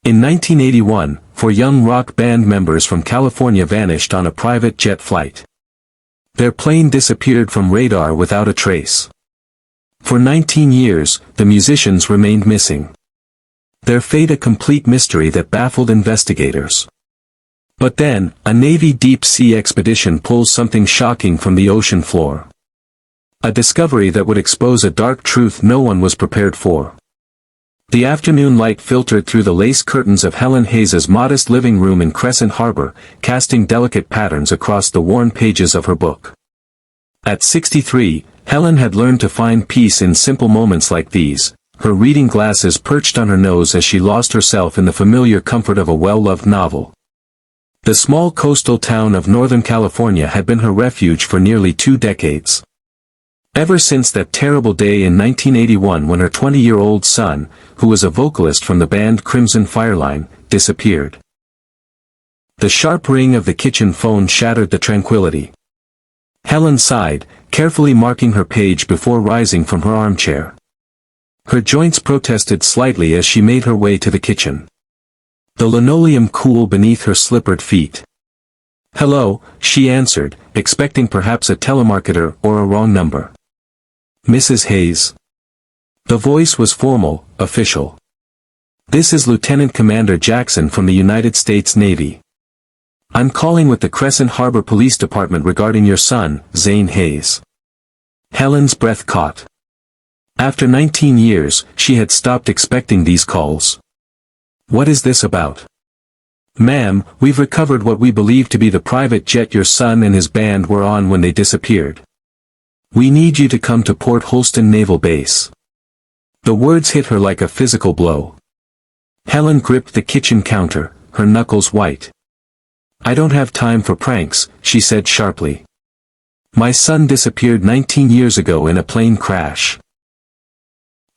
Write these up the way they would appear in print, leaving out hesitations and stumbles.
In 1981, 4 young rock band members from California vanished on a private jet flight. Their plane disappeared from radar without a trace. For 19 years, the musicians remained missing. Their fate a complete mystery that baffled investigators. But then, a Navy deep-sea expedition pulls something shocking from the ocean floor. A discovery that would expose a dark truth no one was prepared for. The afternoon light filtered through the lace curtains of Helen Hayes's modest living room in Crescent Harbor, casting delicate patterns across the worn pages of her book. At 63, Helen had learned to find peace in simple moments like these, her reading glasses perched on her nose as she lost herself in the familiar comfort of a well-loved novel. The small coastal town of Northern California had been her refuge for nearly 2 decades. Ever since that terrible day in 1981 when her 20-year-old son, who was a vocalist from the band Crimson Fireline, disappeared. The sharp ring of the kitchen phone shattered the tranquility. Helen sighed, carefully marking her page before rising from her armchair. Her joints protested slightly as she made her way to the kitchen. The linoleum cool beneath her slippered feet. "Hello," she answered, expecting perhaps a telemarketer or a wrong number. "Mrs. Hayes?" The voice was formal, official. "This is Lieutenant Commander Jackson from the United States Navy. I'm calling with the Crescent Harbor Police Department regarding your son, Zane Hayes." Helen's breath caught. After 19 years, she had stopped expecting these calls. "What is this about?" "Ma'am, we've recovered what we believe to be the private jet your son and his band were on when they disappeared. We need you to come to Port Holston Naval Base." The words hit her like a physical blow. Helen gripped the kitchen counter, her knuckles white. "I don't have time for pranks," she said sharply. "My son disappeared 19 years ago in a plane crash.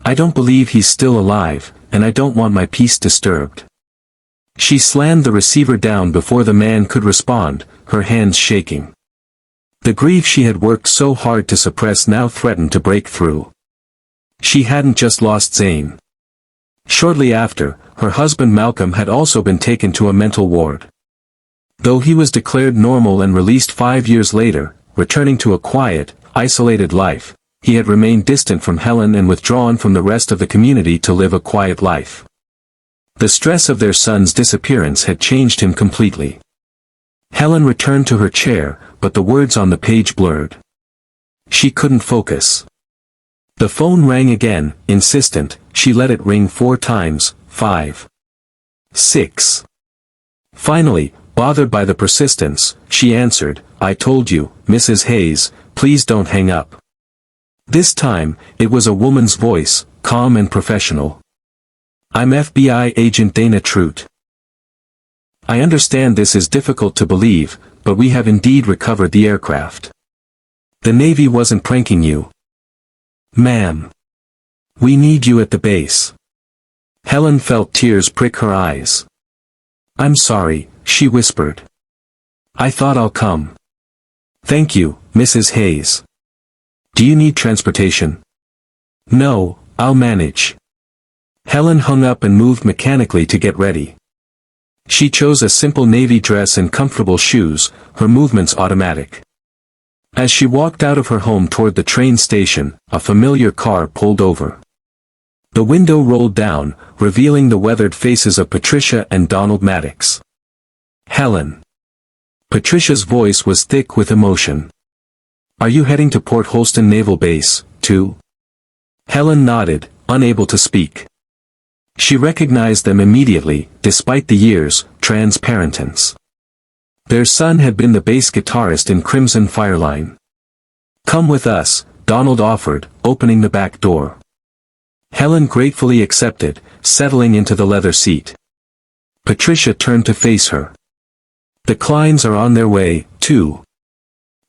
I don't believe he's still alive, and I don't want my peace disturbed." She slammed the receiver down before the man could respond, her hands shaking. The grief she had worked so hard to suppress now threatened to break through. She hadn't just lost Zane. Shortly after, her husband Malcolm had also been taken to a mental ward. Though he was declared normal and released 5 years later, returning to a quiet, isolated life, he had remained distant from Helen and withdrawn from the rest of the community to live a quiet life. The stress of their son's disappearance had changed him completely. Helen returned to her chair, but the words on the page blurred. She couldn't focus. The phone rang again, insistent. She let it ring 4 times, 5. 6. Finally, bothered by the persistence, she answered, "I told you, Mrs. Hayes, please don't hang up." This time, it was a woman's voice, calm and professional. "I'm FBI Agent Dana Trout. I understand this is difficult to believe, but we have indeed recovered the aircraft. The Navy wasn't pranking you. Ma'am. We need you at the base." Helen felt tears prick her eyes. "I'm sorry," she whispered. "I thought I'll come." "Thank you, Mrs. Hayes. Do you need transportation?" "No, I'll manage." Helen hung up and moved mechanically to get ready. She chose a simple navy dress and comfortable shoes, her movements automatic. As she walked out of her home toward the train station, a familiar car pulled over. The window rolled down, revealing the weathered faces of Patricia and Donald Maddox. "Helen." Patricia's voice was thick with emotion. "Are you heading to Port Holston Naval Base, too?" Helen nodded, unable to speak. She recognized them immediately, despite the years' transparentance. Their son had been the bass guitarist in Crimson Fireline. "Come with us," Donald offered, opening the back door. Helen gratefully accepted, settling into the leather seat. Patricia turned to face her. "The Kleins are on their way, too.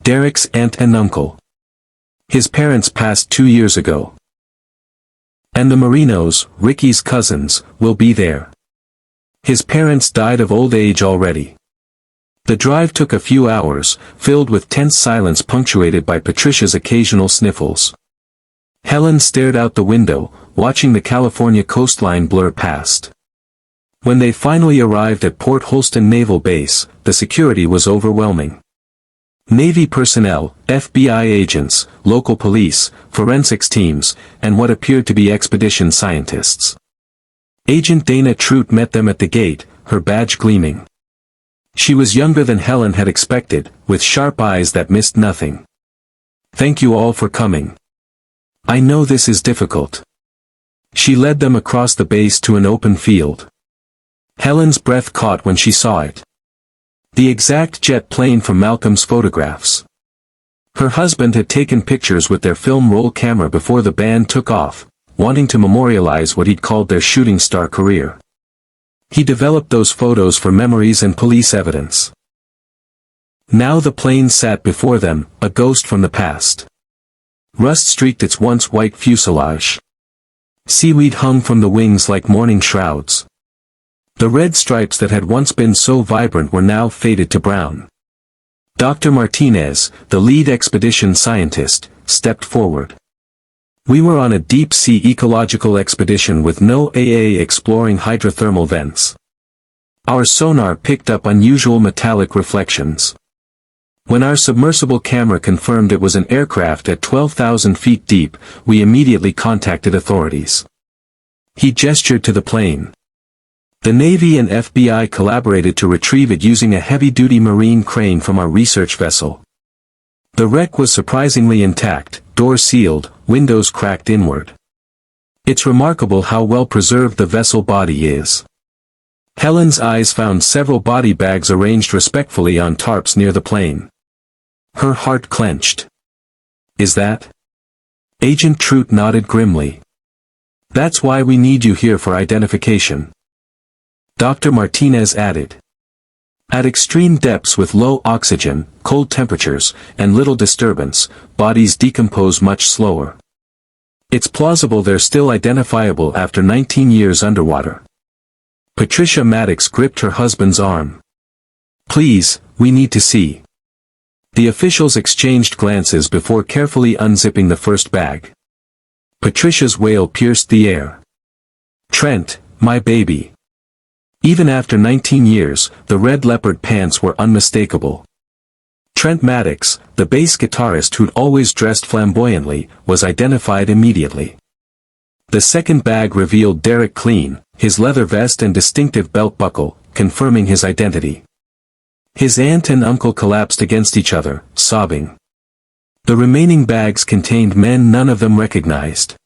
Derek's aunt and uncle. His parents passed 2 years ago. And the Marinos, Ricky's cousins, will be there. His parents died of old age already." The drive took a few hours, filled with tense silence punctuated by Patricia's occasional sniffles. Helen stared out the window, watching the California coastline blur past. When they finally arrived at Port Holston Naval Base, the security was overwhelming. Navy personnel, FBI agents, local police, forensics teams, and what appeared to be expedition scientists. Agent Dana Trout met them at the gate, her badge gleaming. She was younger than Helen had expected, with sharp eyes that missed nothing. "Thank you all for coming. I know this is difficult." She led them across the base to an open field. Helen's breath caught when she saw it. The exact jet plane from Malcolm's photographs. Her husband had taken pictures with their film roll camera before the band took off, wanting to memorialize what he'd called their shooting star career. He developed those photos for memories and police evidence. Now the plane sat before them, a ghost from the past. Rust streaked its once white fuselage. Seaweed hung from the wings like mourning shrouds. The red stripes that had once been so vibrant were now faded to brown. Dr. Martinez, the lead expedition scientist, stepped forward. "We were on a deep-sea ecological expedition with no AA exploring hydrothermal vents. Our sonar picked up unusual metallic reflections. When our submersible camera confirmed it was an aircraft at 12,000 feet deep, we immediately contacted authorities." He gestured to the plane. "The Navy and FBI collaborated to retrieve it using a heavy-duty marine crane from our research vessel. The wreck was surprisingly intact, doors sealed, windows cracked inward. It's remarkable how well preserved the vessel body is." Helen's eyes found several body bags arranged respectfully on tarps near the plane. Her heart clenched. "Is that?" Agent Trout nodded grimly. "That's why we need you here for identification." Dr. Martinez added. "At extreme depths with low oxygen, cold temperatures, and little disturbance, bodies decompose much slower. It's plausible they're still identifiable after 19 years underwater." Patricia Maddox gripped her husband's arm. "Please, we need to see." The officials exchanged glances before carefully unzipping the first bag. Patricia's wail pierced the air. "Trent, my baby." Even after 19 years, the red leopard pants were unmistakable. Trent Maddox, the bass guitarist who'd always dressed flamboyantly, was identified immediately. The second bag revealed Derek Clean, his leather vest and distinctive belt buckle, confirming his identity. His aunt and uncle collapsed against each other, sobbing. The remaining bags contained men none of them recognized.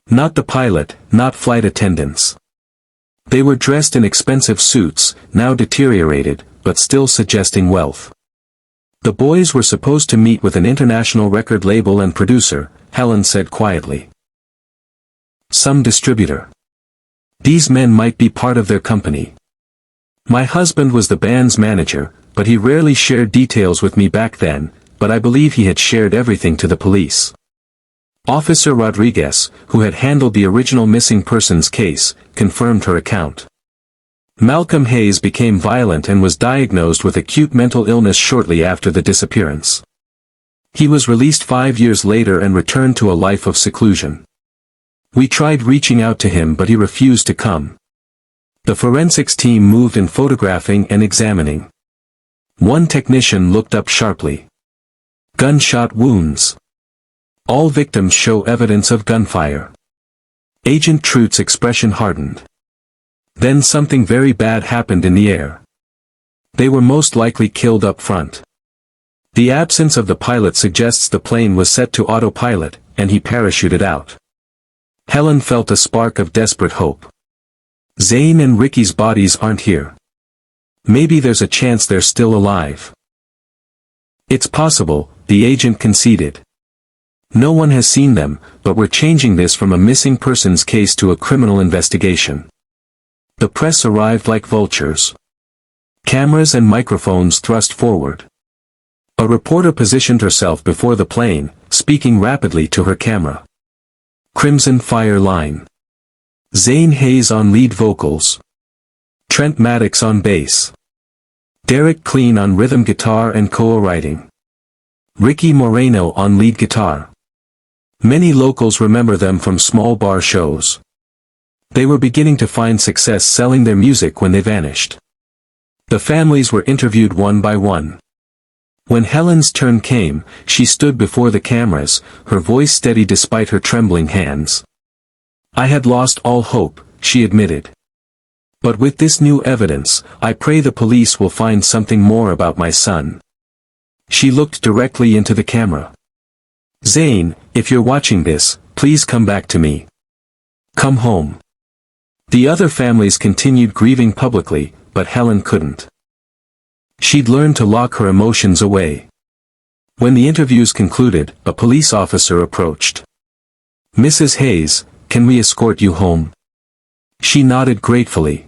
Not the pilot, not flight attendants. They were dressed in expensive suits, now deteriorated, but still suggesting wealth. The boys were supposed to meet with an international record label and producer, Helen said quietly. Some distributor. These men might be part of their company. My husband was the band's manager, but he rarely shared details with me back then, but I believe he had shared everything to the police. Officer Rodriguez, who had handled the original missing persons case, confirmed her account. Malcolm Hayes became violent and was diagnosed with acute mental illness shortly after the disappearance. He was released 5 years later and returned to a life of seclusion. We tried reaching out to him but he refused to come. The forensics team moved in photographing and examining. One technician looked up sharply. Gunshot wounds. All victims show evidence of gunfire. Agent Trout's expression hardened. Then something very bad happened in the air. They were most likely killed up front. The absence of the pilot suggests the plane was set to autopilot, and he parachuted out. Helen felt a spark of desperate hope. Zane and Ricky's bodies aren't here. Maybe there's a chance they're still alive. It's possible, the agent conceded. No one has seen them, but we're changing this from a missing persons case to a criminal investigation. The press arrived like vultures. Cameras and microphones thrust forward. A reporter positioned herself before the plane, speaking rapidly to her camera. Crimson Fire Line. Zane Hayes on lead vocals. Trent Maddox on bass. Derek Clean on rhythm guitar and co-writing. Ricky Moreno on lead guitar. Many locals remember them from small bar shows. They were beginning to find success selling their music when they vanished. The families were interviewed one by one. When Helen's turn came, she stood before the cameras, her voice steady despite her trembling hands. "I had lost all hope," she admitted. "But with this new evidence, I pray the police will find something more about my son." She looked directly into the camera. "Zane, if you're watching this, please come back to me. Come home." The other families continued grieving publicly, but Helen couldn't. She'd learned to lock her emotions away. When the interviews concluded, a police officer approached. "Mrs. Hayes, can we escort you home?" She nodded gratefully.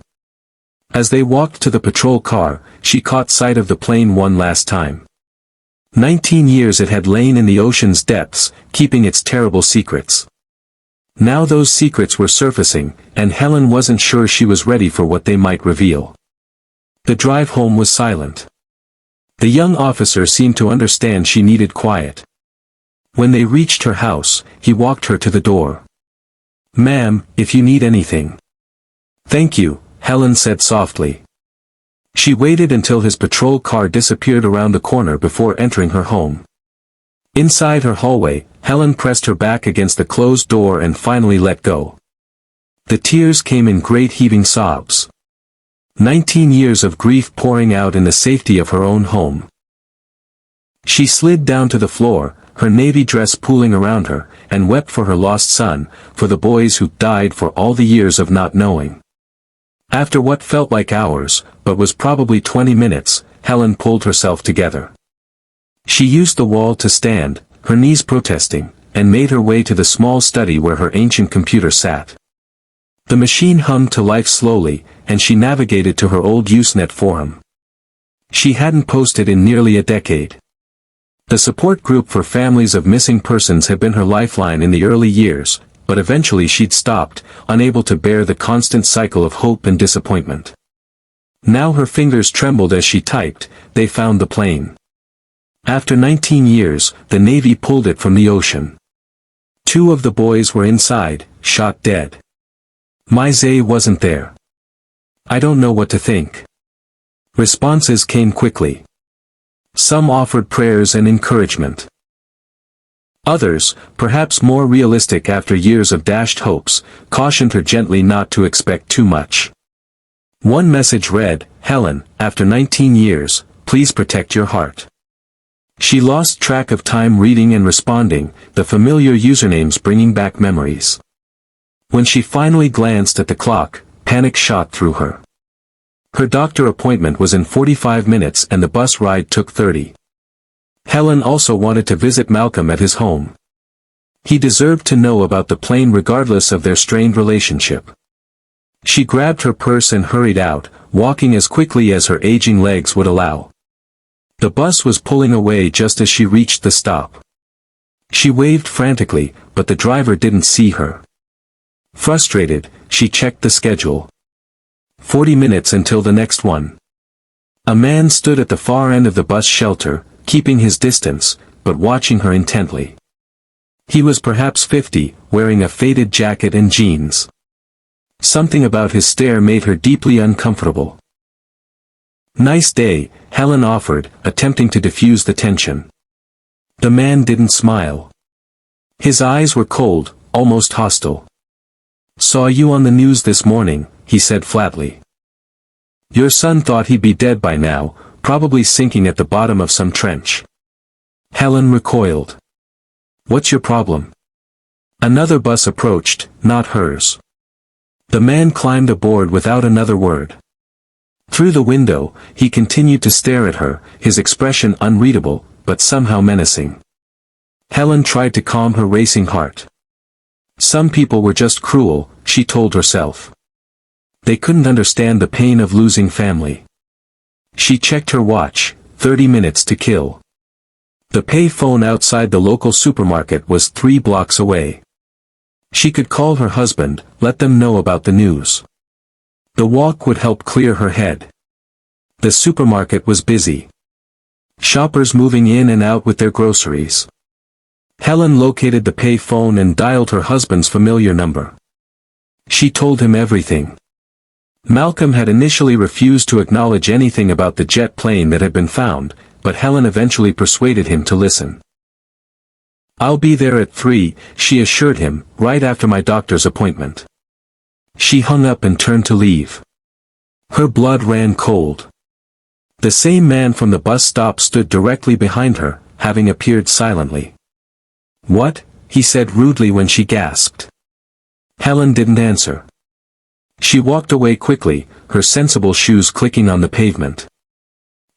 As they walked to the patrol car, she caught sight of the plane one last time. 19 years it had lain in the ocean's depths, keeping its terrible secrets. Now those secrets were surfacing, and Helen wasn't sure she was ready for what they might reveal. The drive home was silent. The young officer seemed to understand she needed quiet. When they reached her house, he walked her to the door. "Ma'am, if you need anything." "Thank you," Helen said softly. She waited until his patrol car disappeared around the corner before entering her home. Inside her hallway, Helen pressed her back against the closed door and finally let go. The tears came in great heaving sobs. 19 years of grief pouring out in the safety of her own home. She slid down to the floor, her navy dress pooling around her, and wept for her lost son, for the boys who died for all the years of not knowing. After what felt like hours, but was probably 20 minutes, Helen pulled herself together. She used the wall to stand, her knees protesting, and made her way to the small study where her ancient computer sat. The machine hummed to life slowly, and she navigated to her old Usenet forum. She hadn't posted in nearly a decade. The support group for families of missing persons had been her lifeline in the early years, but eventually she'd stopped, unable to bear the constant cycle of hope and disappointment. Now her fingers trembled as she typed, "They found the plane." After 19 years, the Navy pulled it from the ocean. 2 of the boys were inside, shot dead. My Zay wasn't there. I don't know what to think. Responses came quickly. Some offered prayers and encouragement. Others, perhaps more realistic after years of dashed hopes, cautioned her gently not to expect too much. One message read, "Helen, after 19 years, please protect your heart." She lost track of time reading and responding, the familiar usernames bringing back memories. When she finally glanced at the clock, panic shot through her. Her doctor appointment was in 45 minutes and the bus ride took 30. Helen also wanted to visit Malcolm at his home. He deserved to know about the plane regardless of their strained relationship. She grabbed her purse and hurried out, walking as quickly as her aging legs would allow. The bus was pulling away just as she reached the stop. She waved frantically, but the driver didn't see her. Frustrated, she checked the schedule. 40 minutes until the next one. A man stood at the far end of the bus shelter, keeping his distance, but watching her intently. He was perhaps 50, wearing a faded jacket and jeans. Something about his stare made her deeply uncomfortable. "Nice day," Helen offered, attempting to diffuse the tension. The man didn't smile. His eyes were cold, almost hostile. "Saw you on the news this morning," he said flatly. "Your son thought he'd be dead by now, probably sinking at the bottom of some trench." Helen recoiled. "What's your problem?" Another bus approached, not hers. The man climbed aboard without another word. Through the window, he continued to stare at her, his expression unreadable, but somehow menacing. Helen tried to calm her racing heart. Some people were just cruel, she told herself. They couldn't understand the pain of losing family. She checked her watch, 30 minutes to kill. The pay phone outside the local supermarket was 3 blocks away. She could call her husband, let them know about the news. The walk would help clear her head. The supermarket was busy. Shoppers moving in and out with their groceries. Helen located the pay phone and dialed her husband's familiar number. She told him everything. Malcolm had initially refused to acknowledge anything about the jet plane that had been found, but Helen eventually persuaded him to listen. "I'll be there at 3, she assured him, "right after my doctor's appointment." She hung up and turned to leave. Her blood ran cold. The same man from the bus stop stood directly behind her, having appeared silently. "What?" he said rudely when she gasped. Helen didn't answer. She walked away quickly, her sensible shoes clicking on the pavement.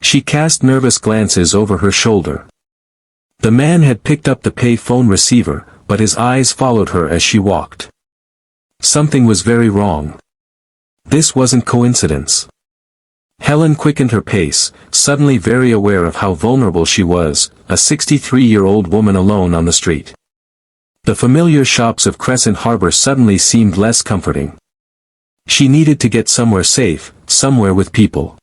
She cast nervous glances over her shoulder. The man had picked up the pay phone receiver, but his eyes followed her as she walked. Something was very wrong. This wasn't coincidence. Helen quickened her pace, suddenly very aware of how vulnerable she was, a 63-year-old woman alone on the street. The familiar shops of Crescent Harbor suddenly seemed less comforting. She needed to get somewhere safe, somewhere with people.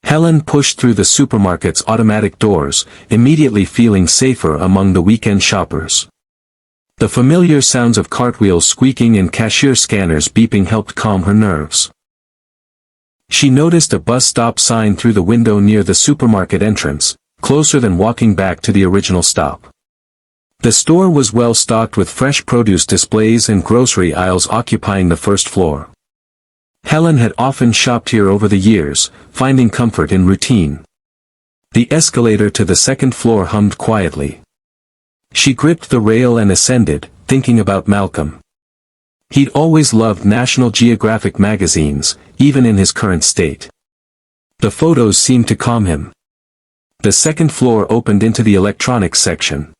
Helen pushed through the supermarket's automatic doors, immediately feeling safer among the weekend shoppers. The familiar sounds of cartwheels squeaking and cashier scanners beeping helped calm her nerves. She noticed a bus stop sign through the window near the supermarket entrance, closer than walking back to the original stop. The store was well stocked with fresh produce displays and grocery aisles occupying the first floor. Helen had often shopped here over the years, finding comfort in routine. The escalator to the second floor hummed quietly. She gripped the rail and ascended, thinking about Malcolm. He'd always loved National Geographic magazines, even in his current state. The photos seemed to calm him. The second floor opened into the electronics section.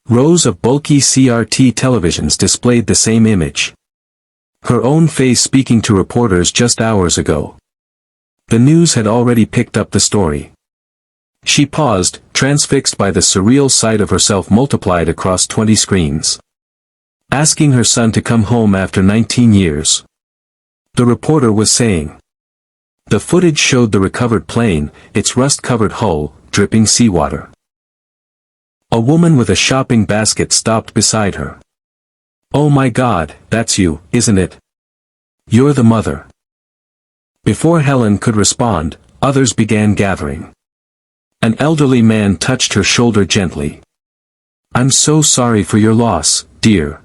Rows of bulky CRT televisions displayed the same image. Her own face speaking to reporters just hours ago. The news had already picked up the story. She paused, transfixed by the surreal sight of herself multiplied across 20 screens. Asking her son to come home after 19 years. The reporter was saying. The footage showed the recovered plane, its rust-covered hull, dripping seawater. A woman with a shopping basket stopped beside her. "Oh my God, that's you, isn't it? You're the mother." Before Helen could respond, others began gathering. An elderly man touched her shoulder gently. "I'm so sorry for your loss, dear.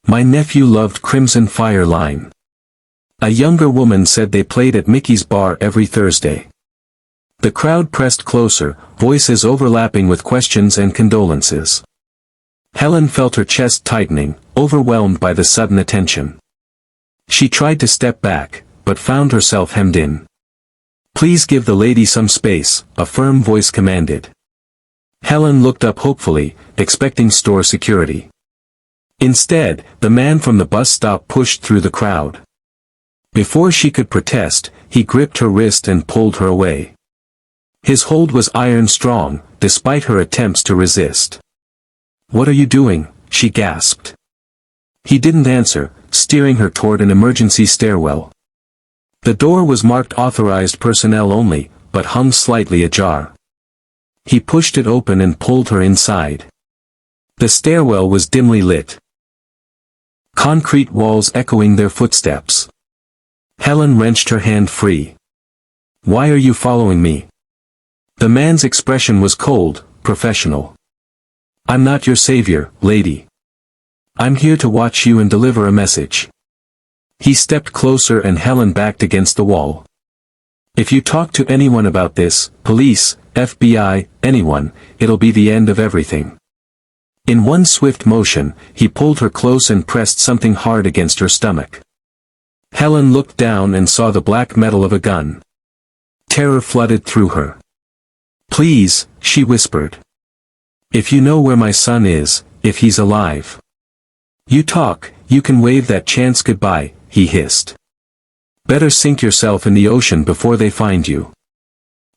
My nephew loved Crimson Fire Line." A younger woman said they played at Mickey's Bar every Thursday. The crowd pressed closer, voices overlapping with questions and condolences. Helen felt her chest tightening, overwhelmed by the sudden attention. She tried to step back, but found herself hemmed in. "Please give the lady some space," a firm voice commanded. Helen looked up hopefully, expecting store security. Instead, the man from the bus stop pushed through the crowd. Before she could protest, he gripped her wrist and pulled her away. His hold was iron strong, despite her attempts to resist. "What are you doing?" she gasped. He didn't answer, steering her toward an emergency stairwell. The door was marked authorized personnel only, but hung slightly ajar. He pushed it open and pulled her inside. The stairwell was dimly lit. Concrete walls echoing their footsteps. Helen wrenched her hand free. "Why are you following me?" The man's expression was cold, professional. "I'm not your savior, lady. I'm here to watch you and deliver a message." He stepped closer and Helen backed against the wall. "If you talk to anyone about this, police, FBI, anyone, it'll be the end of everything." In one swift motion, he pulled her close and pressed something hard against her stomach. Helen looked down and saw the black metal of a gun. Terror flooded through her. "Please," she whispered. "If you know where my son is, if he's alive. You talk, you can wave that chance goodbye," he hissed. "Better sink yourself in the ocean before they find you.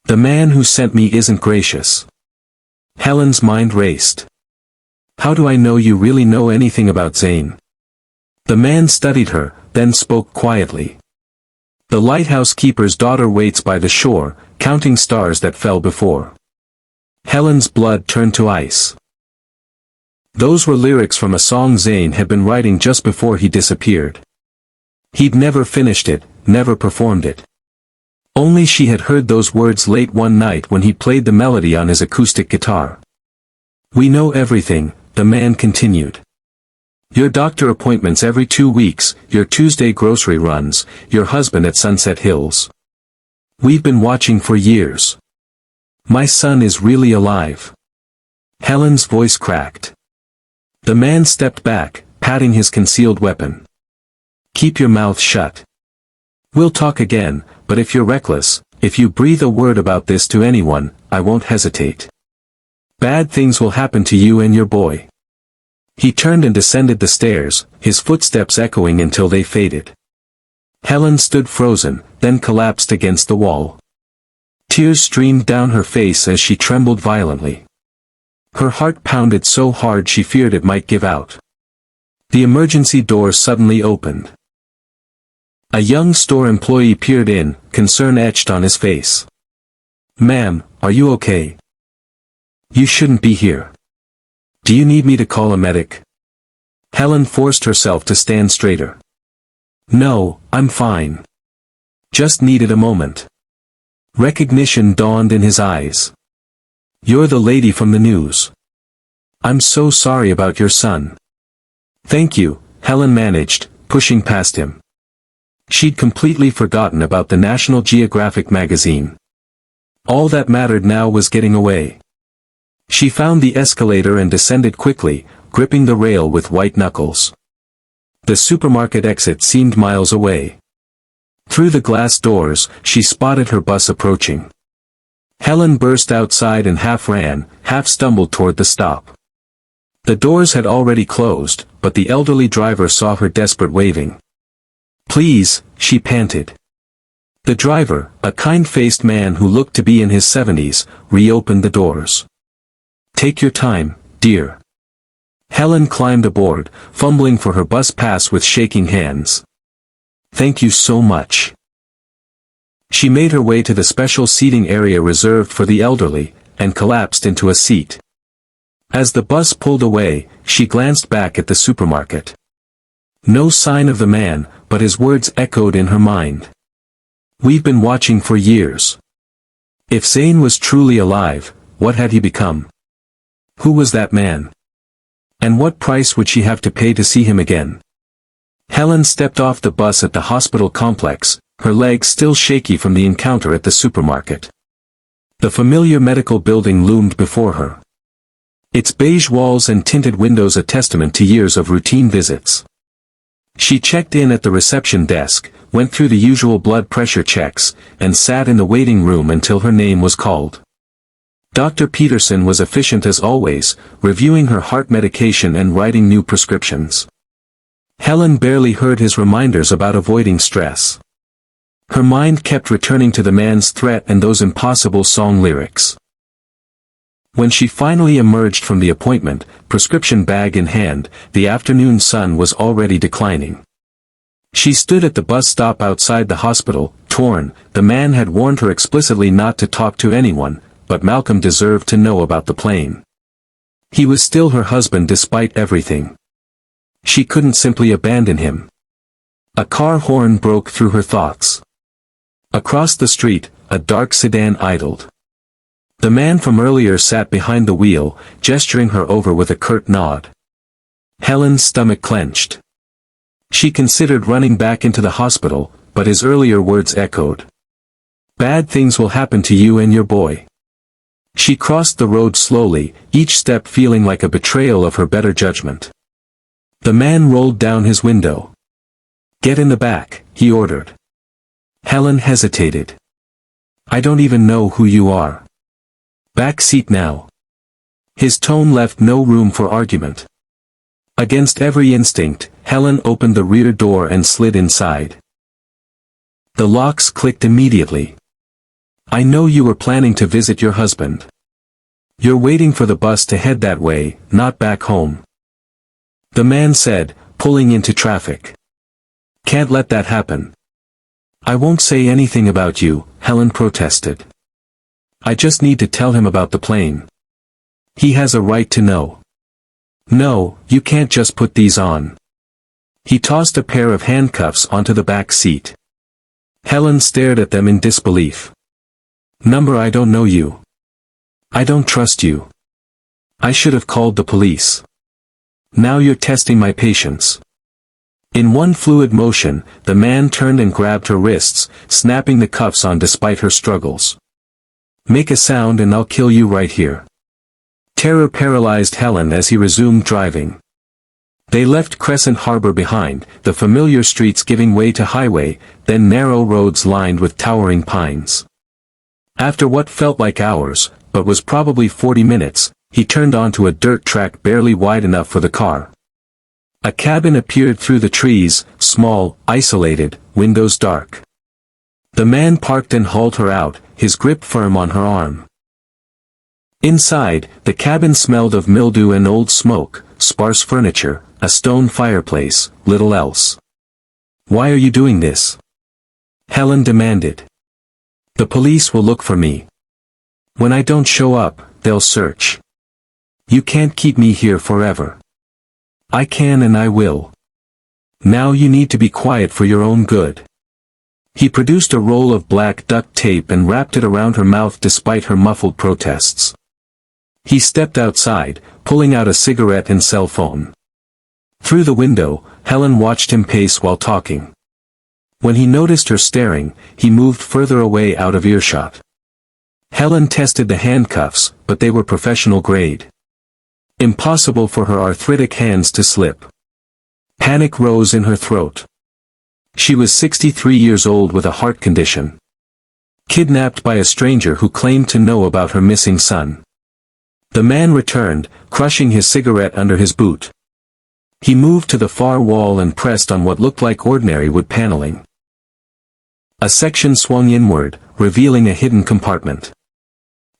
The man who sent me isn't gracious." Helen's mind raced. "How do I know you really know anything about Zane?" The man studied her, then spoke quietly. "The lighthouse keeper's daughter waits by the shore, counting stars that fell before." Helen's blood turned to ice. Those were lyrics from a song Zane had been writing just before he disappeared. He'd never finished it, never performed it. Only she had heard those words late one night when he played the melody on his acoustic guitar. "We know everything," the man continued. "Your doctor appointments every 2 weeks, your Tuesday grocery runs, your husband at Sunset Hills. We've been watching for years. My son is really alive." Helen's voice cracked. The man stepped back, patting his concealed weapon. "Keep your mouth shut. We'll talk again, but if you're reckless, if you breathe a word about this to anyone, I won't hesitate. Bad things will happen to you and your boy." He turned and descended the stairs, his footsteps echoing until they faded. Helen stood frozen, then collapsed against the wall. Tears streamed down her face as she trembled violently. Her heart pounded so hard she feared it might give out. The emergency door suddenly opened. A young store employee peered in, concern etched on his face. "Ma'am, are you okay? You shouldn't be here. Do you need me to call a medic?" Helen forced herself to stand straighter. "No, I'm fine. Just needed a moment." Recognition dawned in his eyes. "You're the lady from the news. I'm so sorry about your son." "Thank you," Helen managed, pushing past him. She'd completely forgotten about the National Geographic magazine. All that mattered now was getting away. She found the escalator and descended quickly, gripping the rail with white knuckles. The supermarket exit seemed miles away. Through the glass doors, she spotted her bus approaching. Helen burst outside and half ran, half stumbled toward the stop. The doors had already closed, but the elderly driver saw her desperate waving. "Please," she panted. The driver, a kind-faced man who looked to be in his 70s, reopened the doors. "Take your time, dear." Helen climbed aboard, fumbling for her bus pass with shaking hands. "Thank you so much." She made her way to the special seating area reserved for the elderly, and collapsed into a seat. As the bus pulled away, she glanced back at the supermarket. No sign of the man, but his words echoed in her mind. "We've been watching for years." If Zane was truly alive, what had he become? Who was that man? And what price would she have to pay to see him again? Helen stepped off the bus at the hospital complex, her legs still shaky from the encounter at the supermarket. The familiar medical building loomed before her. Its beige walls and tinted windows a testament to years of routine visits. She checked in at the reception desk, went through the usual blood pressure checks, and sat in the waiting room until her name was called. Dr. Peterson was efficient as always, reviewing her heart medication and writing new prescriptions. Helen barely heard his reminders about avoiding stress. Her mind kept returning to the man's threat and those impossible song lyrics. When she finally emerged from the appointment, prescription bag in hand, the afternoon sun was already declining. She stood at the bus stop outside the hospital, torn. The man had warned her explicitly not to talk to anyone, but Malcolm deserved to know about the plane. He was still her husband despite everything. She couldn't simply abandon him. A car horn broke through her thoughts. Across the street, a dark sedan idled. The man from earlier sat behind the wheel, gesturing her over with a curt nod. Helen's stomach clenched. She considered running back into the hospital, but his earlier words echoed. "Bad things will happen to you and your boy." She crossed the road slowly, each step feeling like a betrayal of her better judgment. The man rolled down his window. "Get in the back," he ordered. Helen hesitated. "I don't even know who you are." "Back seat now." His tone left no room for argument. Against every instinct, Helen opened the rear door and slid inside. The locks clicked immediately. "I know you were planning to visit your husband. You're waiting for the bus to head that way, not back home," the man said, pulling into traffic. "Can't let that happen." "I won't say anything about you," Helen protested. "I just need to tell him about the plane. He has a right to know." "No, you can't just put these on." He tossed a pair of handcuffs onto the back seat. Helen stared at them in disbelief. "Number, I don't know you. I don't trust you. I should have called the police. Now you're testing my patience." In one fluid motion, the man turned and grabbed her wrists, snapping the cuffs on despite her struggles. "Make a sound and I'll kill you right here." Terror paralyzed Helen as he resumed driving. They left Crescent Harbor behind, the familiar streets giving way to highway, then narrow roads lined with towering pines. After what felt like hours, but was probably 40 minutes, he turned onto a dirt track barely wide enough for the car. A cabin appeared through the trees, small, isolated, windows dark. The man parked and hauled her out, his grip firm on her arm. Inside, the cabin smelled of mildew and old smoke, sparse furniture, a stone fireplace, little else. "Why are you doing this?" Helen demanded. "The police will look for me. When I don't show up, they'll search. You can't keep me here forever." "I can and I will. Now you need to be quiet for your own good." He produced a roll of black duct tape and wrapped it around her mouth despite her muffled protests. He stepped outside, pulling out a cigarette and cell phone. Through the window, Helen watched him pace while talking. When he noticed her staring, he moved further away out of earshot. Helen tested the handcuffs, but they were professional grade. Impossible for her arthritic hands to slip. Panic rose in her throat. She was 63 years old with a heart condition. Kidnapped by a stranger who claimed to know about her missing son. The man returned, crushing his cigarette under his boot. He moved to the far wall and pressed on what looked like ordinary wood paneling. A section swung inward, revealing a hidden compartment.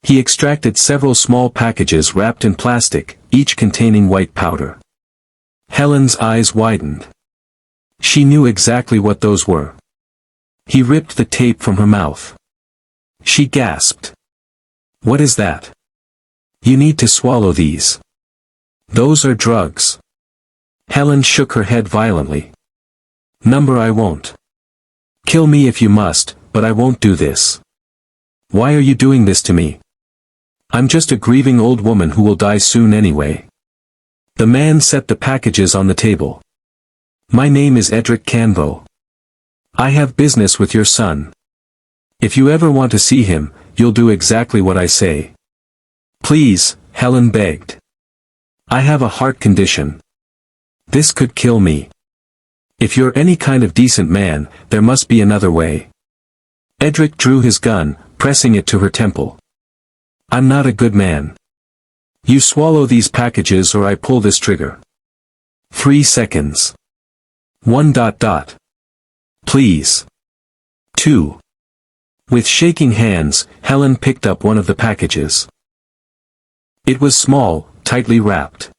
He extracted several small packages wrapped in plastic, each containing white powder. Helen's eyes widened. She knew exactly what those were. He ripped the tape from her mouth. She gasped. "What is that?" "You need to swallow these. Those are drugs." Helen shook her head violently. "Number, I won't. Kill me if you must, but I won't do this. Why are you doing this to me? I'm just a grieving old woman who will die soon anyway." The man set the packages on the table. "My name is Edric Canvo. I have business with your son. If you ever want to see him, you'll do exactly what I say." "Please," Helen begged. "I have a heart condition. This could kill me. If you're any kind of decent man, there must be another way." Edric drew his gun, pressing it to her temple. "I'm not a good man. You swallow these packages or I pull this trigger. 3 seconds. 1. Please. 2. With shaking hands, Helen picked up one of the packages. It was small, tightly wrapped.